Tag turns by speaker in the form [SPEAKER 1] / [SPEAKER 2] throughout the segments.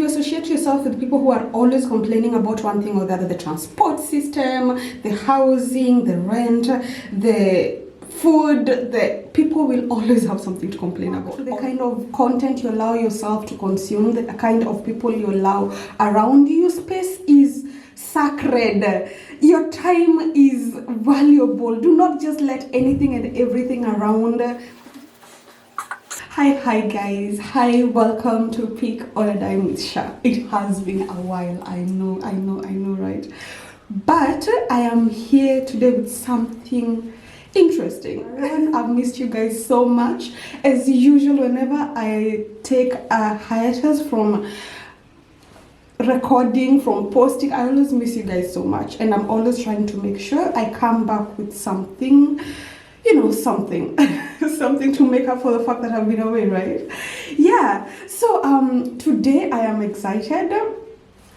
[SPEAKER 1] you associate yourself with people who are always complaining about one thing or the other, the transport system, the housing, the rent, the food, the people will always have something to complain about. The kind of content you allow yourself to consume, the kind of people you allow around you, space is sacred. Your time is valuable. Do not just let anything and everything around. Hi guys. Hi, welcome to Pick or a Dime with Sha. It has been a while. I know, right? But I am here today with something interesting. I've missed you guys so much. As usual, whenever I take a hiatus from recording, from posting, I always miss you guys so much, and I'm always trying to make sure I come back with something, something something to make up for the fact that I've been away, right? Yeah, so today I am excited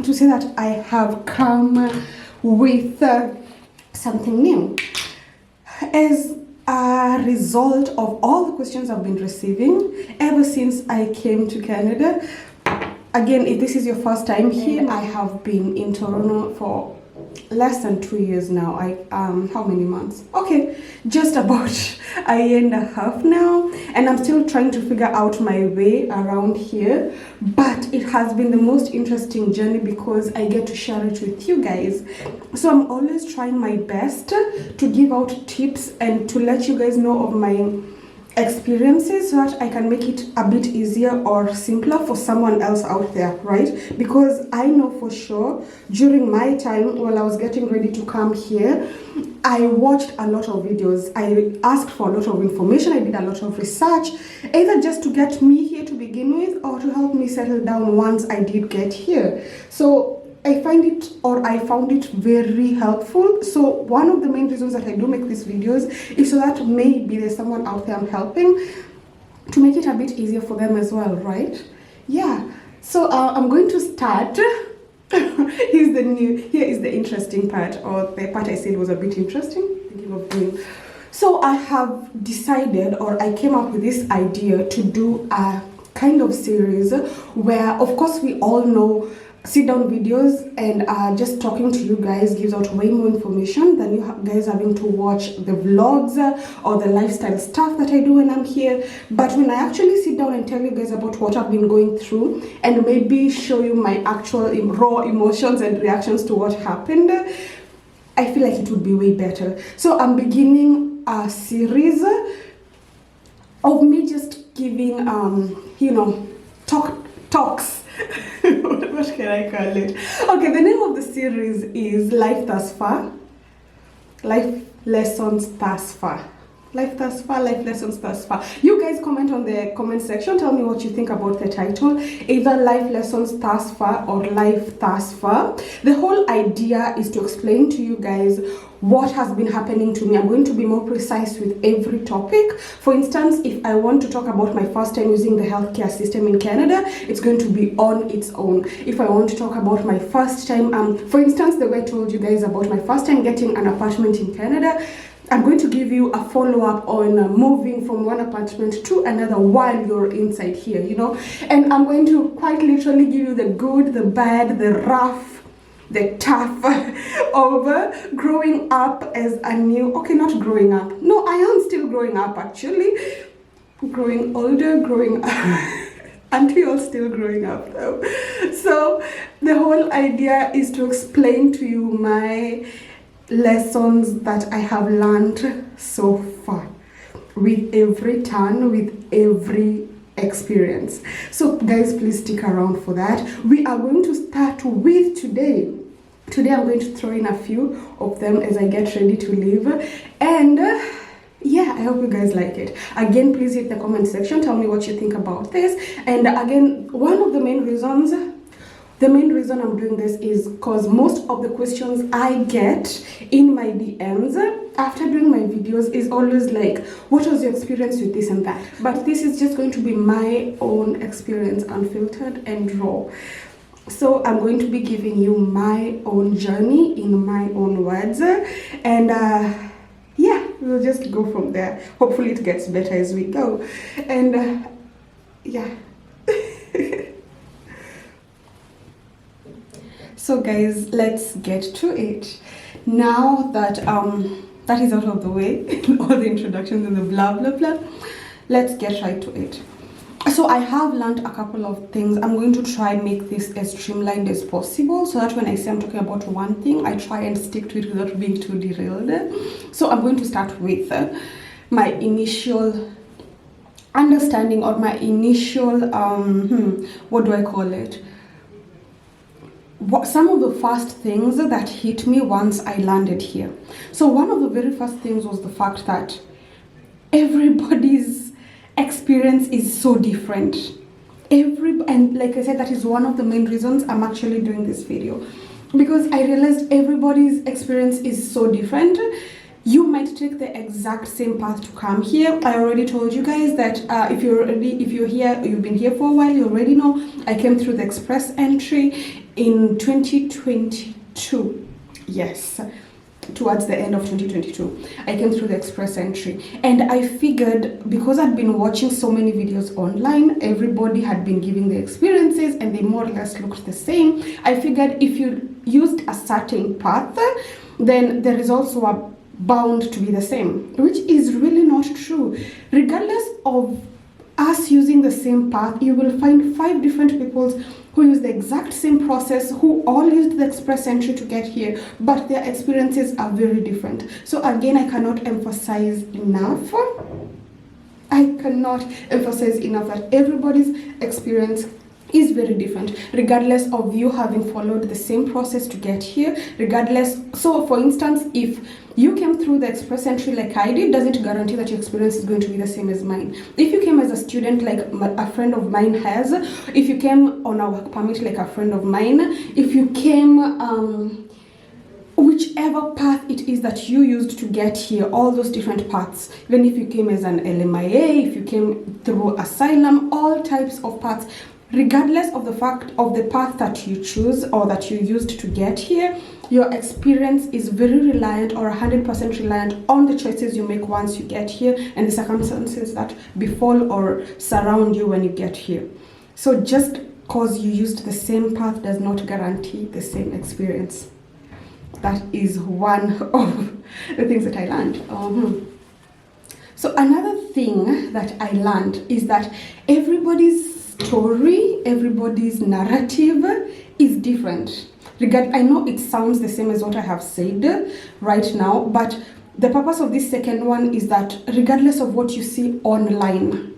[SPEAKER 1] to say that I have come with something new. As a result of all the questions I've been receiving ever since I came to Canada. Again, if this is your first time here, I have been in Toronto for less than 2 years now. How many months? Okay, just about a year and a half now, and I'm still trying to figure out my way around here, but it has been the most interesting journey because I get to share it with you guys. So I'm always trying my best to give out tips and to let you guys know of my experiences so that I can make it a bit easier or simpler for someone else out there, right? Because I know for sure during my time while I was getting ready to come here, I watched a lot of videos. I asked for a lot of information. I did a lot of research, either just to get me here to begin with or to help me settle down once I did get here. So I found it very helpful. So one of the main reasons that I do make these videos is so that maybe there's someone out there I'm helping to make it a bit easier for them as well, right? Yeah, so I'm going to start. Here is the interesting part, or the part I said was a bit interesting. Thinking of doing. So I have decided, or I came up with this idea to do a kind of series where, of course, we all know sit down videos and just talking to you guys gives out way more information than you guys having to watch the vlogs or the lifestyle stuff that I do when I'm here. But when I actually sit down and tell you guys about what I've been going through and maybe show you my actual raw emotions and reactions to what happened, I feel like it would be way better. So I'm beginning a series of me just giving talks. What can I call it? Okay, the name of the series is Life Thus Far. Life Lessons Thus Far. Life Thus Far, Life Lessons Thus Far. You guys comment on the comment section. Tell me what you think about the title. Either Life Lessons Thus Far or Life Thus Far. The whole idea is to explain to you guys what has been happening to me. I'm going to be more precise with every topic. For instance, if I want to talk about my first time using the healthcare system in Canada, it's going to be on its own. If I want to talk about my first time, for instance, the way I told you guys about my first time getting an apartment in Canada, I'm going to give you a follow-up on moving from one apartment to another while you're inside here, and I'm going to quite literally give you the good, the bad, the rough, the tough of growing up as a new, okay, not growing up, no, I am still growing up actually, growing older, growing up, aren't we all still growing up though? So the whole idea is to explain to you my lessons that I have learned so far with every turn, with every experience. So guys, please stick around for that. We are going to start with today I'm going to throw in a few of them as I get ready to leave, and yeah, I hope you guys like it. Again, please hit the comment section, tell me what you think about this. And again, one of the main reasons I'm doing this is because most of the questions I get in my DMs after doing my videos is always like, what was your experience with this and that? But this is just going to be my own experience, unfiltered and raw. So I'm going to be giving you my own journey in my own words, and yeah, we'll just go from there. Hopefully it gets better as we go. And yeah. So guys, let's get to it. Now that that is out of the way, all the introductions and the blah blah blah, let's get right to it. So I have learned a couple of things. I'm going to try and make this as streamlined as possible so that when I say I'm talking about one thing, I try and stick to it without being too derailed. So I'm going to start with my initial understanding, or my initial what do I call it, some of the first things that hit me once I landed here. So one of the very first things was the fact that everybody's experience is so different. And like I said, that is one of the main reasons I'm actually doing this video, because I realized everybody's experience is so different. You might take the exact same path to come here. I already told you guys that if you're here, you've been here for a while, you already know I came through the express entry in 2022. Yes, towards the end of 2022 I came through the express entry, and I figured, because I'd been watching so many videos online, everybody had been giving their experiences and they more or less looked the same. I figured if you used a certain path, then the results were bound to be the same, which is really not true. Regardless of us using the same path, you will find 5 different people who use the exact same process, who all used the express entry to get here, but their experiences are very different. So again, I cannot emphasize enough that everybody's experience is very different, regardless of you having followed the same process to get here. So for instance, if you came through the express entry like I did, doesn't guarantee that your experience is going to be the same as mine. If you came as a student like a friend of mine has, if you came on a work permit like a friend of mine, if you came whichever path it is that you used to get here, all those different paths, even if you came as an LMIA, if you came through asylum, all types of paths, regardless of the fact of the path that you choose or that you used to get here, your experience is very reliant, or 100% reliant on the choices you make once you get here and the circumstances that befall or surround you when you get here. So just because you used the same path does not guarantee the same experience. That is one of the things that I learned. So another thing that I learned is that everybody's story, everybody's narrative is different. I know it sounds the same as what I have said right now, but the purpose of this second one is that regardless of what you see online,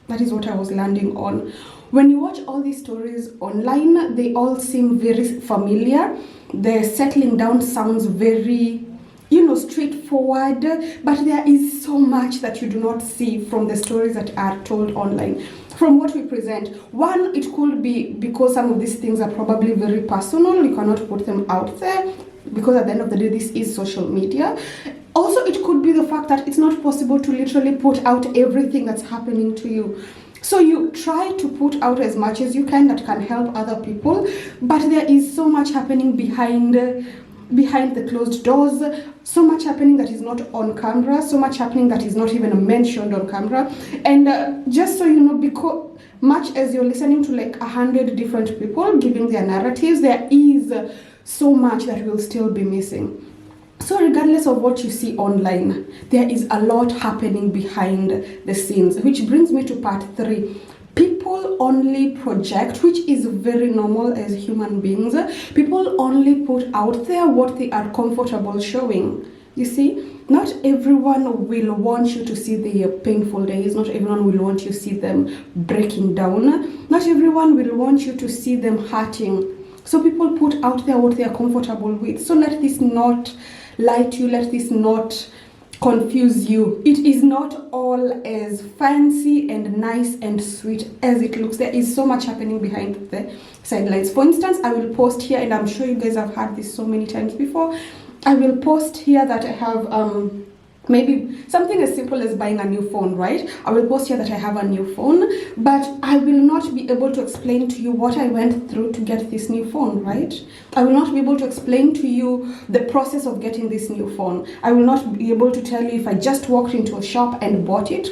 [SPEAKER 1] that is what I was landing on. When you watch all these stories online, they all seem very familiar. The settling down sounds very, straightforward, but there is so much that you do not see from the stories that are told online. From what we present, one, it could be because some of these things are probably very personal, you cannot put them out there, because at the end of the day, this is social media. Also, it could be the fact that it's not possible to literally put out everything that's happening to you. So you try to put out as much as you can that can help other people, but there is so much happening behind the closed doors, so much happening that is not on camera, so much happening that is not even mentioned on camera. And just so you know, because much as you're listening to like 100 different people giving their narratives, there is so much that will still be missing. So regardless of what you see online, there is a lot happening behind the scenes, which brings me to part 3. People only project, which is very normal as human beings. People only put out there what they are comfortable showing. You see, not everyone will want you to see their painful days. Not everyone will want you to see them breaking down. Not everyone will want you to see them hurting. So people put out there what they are comfortable with. So let this not lie to you. Let this not confuse you. It is not all as fancy and nice and sweet as it looks. There is so much happening behind the sidelines. For instance, I will post here, and I'm sure you guys have heard this so many times before. I will post here that I have maybe something as simple as buying a new phone, right? I will post here that I have a new phone, but I will not be able to explain to you what I went through to get this new phone, right? I will not be able to explain to you the process of getting this new phone. I will not be able to tell you if I just walked into a shop and bought it,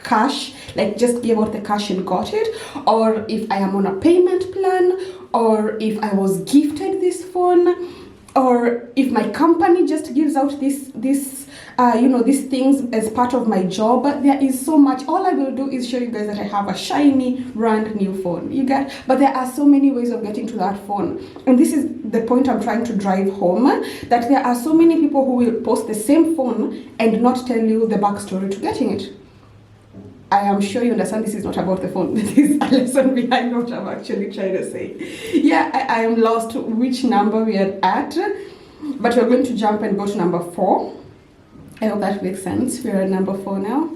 [SPEAKER 1] cash, like just gave out the cash and got it, or if I am on a payment plan, or if I was gifted this phone, or if my company just gives out these things as part of my job. There is so much. All I will do is show you guys that I have a shiny brand new phone. You get, but there are so many ways of getting to that phone, and this is the point I'm trying to drive home, that there are so many people who will post the same phone and not tell you the backstory to getting it. I am sure you understand this is not about the phone. This is a lesson behind what I'm actually trying to say. Yeah, I am lost which number we are at, but we're going to jump and go to number 4. I hope that makes sense. We're at number 4 now.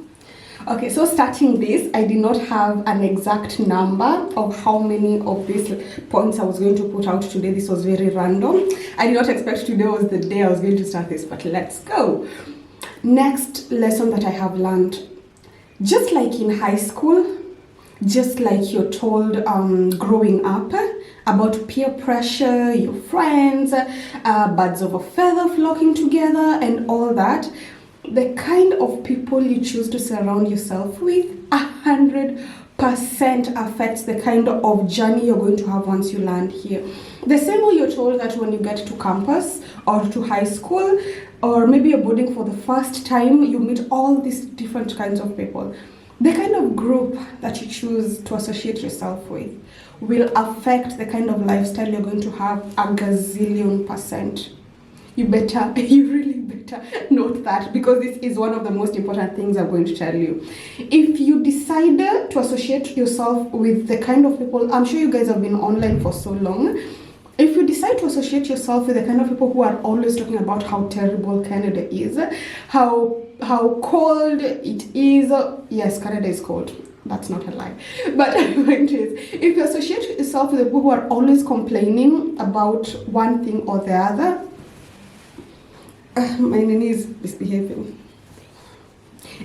[SPEAKER 1] Okay, so starting this, I did not have an exact number of how many of these points I was going to put out today. This was very random. I did not expect today was the day I was going to start this, but let's go. Next lesson that I have learned. Just like in high school, just like you're told growing up about peer pressure, your friends, birds of a feather flocking together and all that, the kind of people you choose to surround yourself with 100% affects the kind of journey you're going to have once you land here. The same way you're told that when you get to campus or to high school, or maybe you're boarding for the first time, you meet all these different kinds of people. The kind of group that you choose to associate yourself with will affect the kind of lifestyle you're going to have a gazillion %. You really better note that, because this is one of the most important things I'm going to tell you. If you decide to associate yourself with the kind of people, I'm sure you guys have been online for so long, if you decide to associate yourself with the kind of people who are always talking about how terrible Canada is, how cold it is. Yes, Canada is cold. That's not a lie. But the point is, if you associate yourself with the people who are always complaining about one thing or the other, my nanny is misbehaving.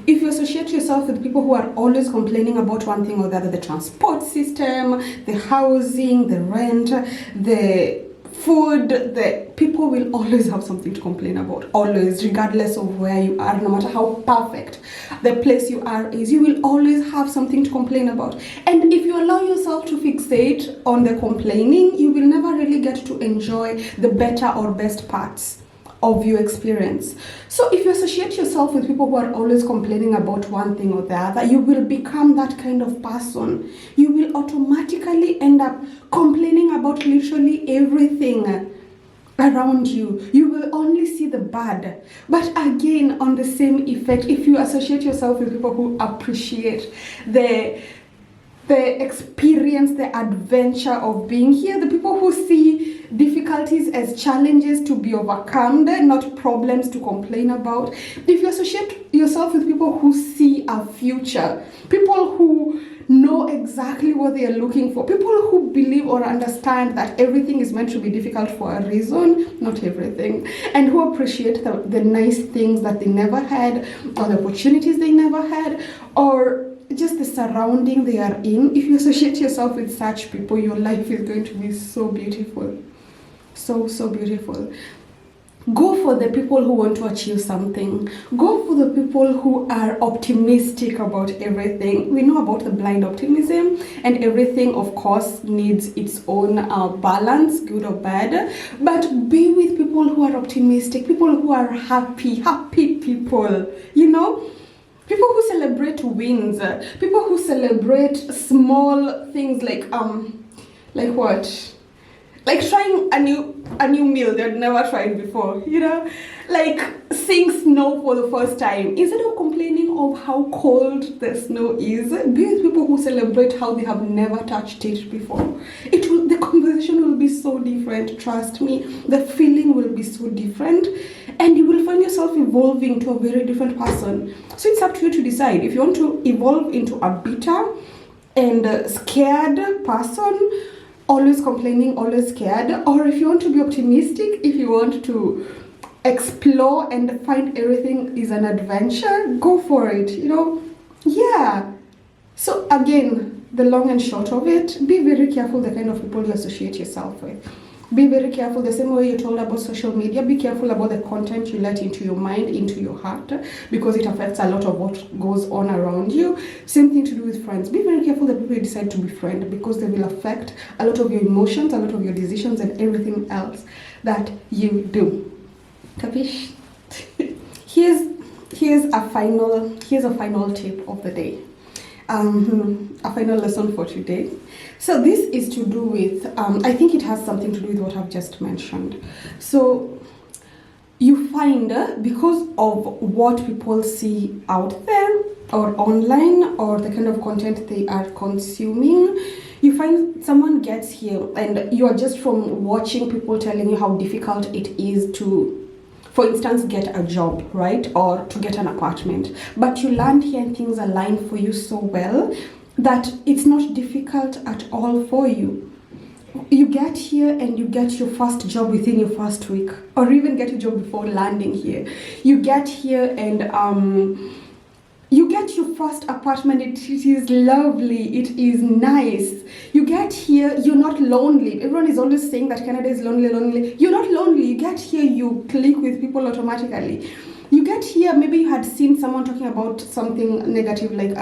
[SPEAKER 1] If you associate yourself with people who are always complaining about one thing or the other, the transport system, the housing, the rent, the food, the people will always have something to complain about. Always, regardless of where you are, no matter how perfect the place you are is, you will always have something to complain about. And if you allow yourself to fixate on the complaining, you will never really get to enjoy the better or best parts of your experience. So if you associate yourself with people who are always complaining about one thing or the other, you will become that kind of person. You will automatically end up complaining about literally everything around you. You will only see the bad. But again, on the same effect, if you associate yourself with people who appreciate the experience, the adventure of being here, the people who see difficulties as challenges to be overcome, not problems to complain about. If you associate yourself with people who see a future, people who know exactly what they are looking for, people who believe or understand that everything is meant to be difficult for a reason, not everything, and who appreciate the nice things that they never had, or the opportunities they never had, or just the surrounding they are in. If you associate yourself with such people, your life is going to be so beautiful. So beautiful. Go for the people who want to achieve something. Go for the people who are optimistic about everything. We know about the blind optimism, and everything, of course, needs its own balance, good or bad. But be with people who are optimistic, people who are happy people, you know? People who celebrate wins, people who celebrate small things like what? Like trying a new meal they'd never tried before, you know? Like seeing snow for the first time. Instead of complaining of how cold the snow is, be with people who celebrate how they have never touched it before. The conversation will be so different, trust me. The feeling will be so different, and you will find yourself evolving to a very different person. So it's up to you to decide if you want to evolve into a bitter and scared person, always complaining, always scared, or if you want to be optimistic, if you want to explore and find everything is an adventure, go for it, you know? Yeah. So again, the long and short of it, be very careful the kind of people you associate yourself with. Be very careful. The same way you told about social media, be careful about the content you let into your mind, into your heart, because it affects a lot of what goes on around you. Same thing to do with friends. Be very careful the people you decide to befriend, because they will affect a lot of your emotions, a lot of your decisions, and everything else that you do. Capish? Here's a final tip of the day. A final lesson for today. So this is to do with, I think it has something to do with what I've just mentioned. So you find, because of what people see out there or online, or the kind of content they are consuming, you find someone gets here and you are just from watching people telling you how difficult it is to, for instance, get a job, right? Or to get an apartment. But you land here and things align for you so well that it's not difficult at all for you. You get here and you get your first job within your first week, or even get your job before landing here. You get here and you get your first apartment. It is lovely. It is nice. You get here, you're not lonely. Everyone is always saying that Canada is lonely. You're not lonely. You get here, you click with people automatically. You get here, maybe you had seen someone talking about something negative, like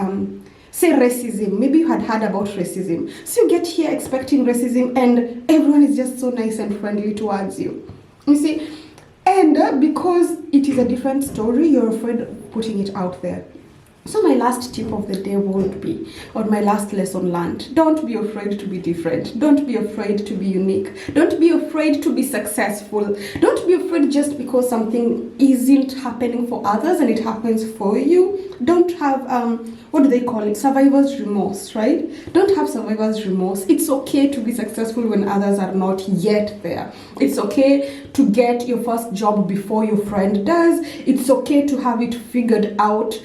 [SPEAKER 1] say racism. Maybe you had heard about racism. So you get here expecting racism, and everyone is just so nice and friendly towards you. You see? And because it is a different story, you're afraid of putting it out there. So my last tip of the day would be, or my last lesson learned, don't be afraid to be different. Don't be afraid to be unique. Don't be afraid to be successful. Don't be afraid just because something isn't happening for others and it happens for you. Don't have, what do they call it? Survivor's remorse, right? Don't have survivor's remorse. It's okay to be successful when others are not yet there. It's okay to get your first job before your friend does. It's okay to have it figured out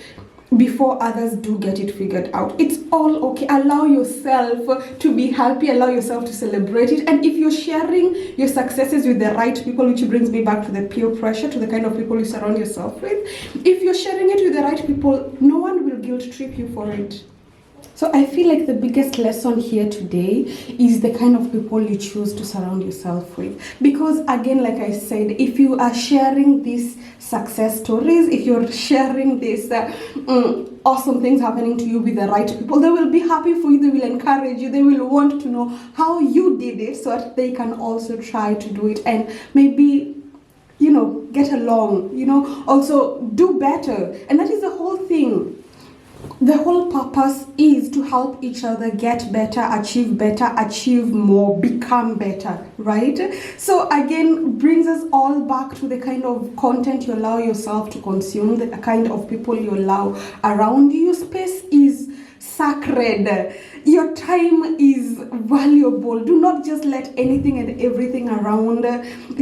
[SPEAKER 1] before others do get it figured out. It's all okay. Allow yourself to be happy. Allow yourself to celebrate it. And if you're sharing your successes with the right people, which brings me back to the peer pressure, to the kind of people you surround yourself with, if you're sharing it with the right people, no one will guilt trip you for it. So I feel like the biggest lesson here today is the kind of people you choose to surround yourself with. Because again, like I said, if you are sharing these success stories, if you're sharing these awesome things happening to you with the right people, they will be happy for you, they will encourage you, they will want to know how you did it so that they can also try to do it and maybe, you know, get along, you know, also do better. And that is the whole thing. The whole purpose is to help each other get better, achieve more, become better, right? So again, brings us all back to the kind of content you allow yourself to consume, the kind of people you allow around you. Your space is sacred. Your time is valuable. Do not just let anything and everything around.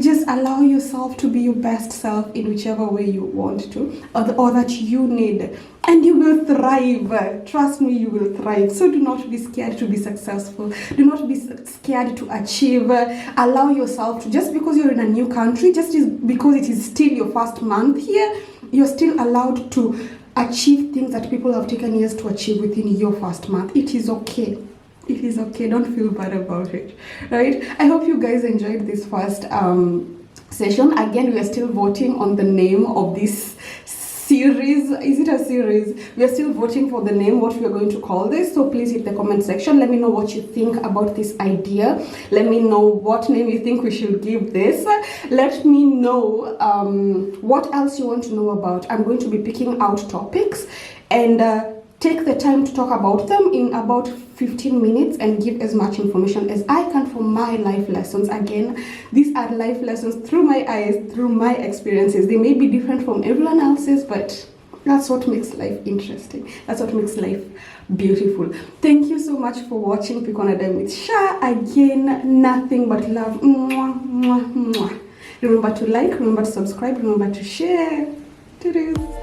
[SPEAKER 1] Just allow yourself to be your best self in whichever way you want to, or that you need. And you will thrive. Trust me, you will thrive. So do not be scared to be successful. Do not be scared to achieve. Allow yourself to, just because you're in a new country, just because it is still your first month here, you're still allowed to achieve things that people have taken years to achieve within your first month. It is okay. It is okay. Don't feel bad about it, right? I hope you guys enjoyed this first session. Again, we are still voting on the name of this series. Is it a series? We are still voting for the name, what we are going to call this. So please hit the comment section. Let me know what you think about this idea. Let me know what name you think we should give this. Let me know what else you want to know about. I'm going to be picking out topics and take the time to talk about them in about 15 minutes and give as much information as I can from my life lessons. Again, these are life lessons through my eyes, through my experiences. They may be different from everyone else's, but that's what makes life interesting. That's what makes life beautiful. Thank you so much for watching Pick on a Dime with Sha. Again, nothing but love. Mwah, mwah, mwah. Remember to like, remember to subscribe, remember to share. Toodles.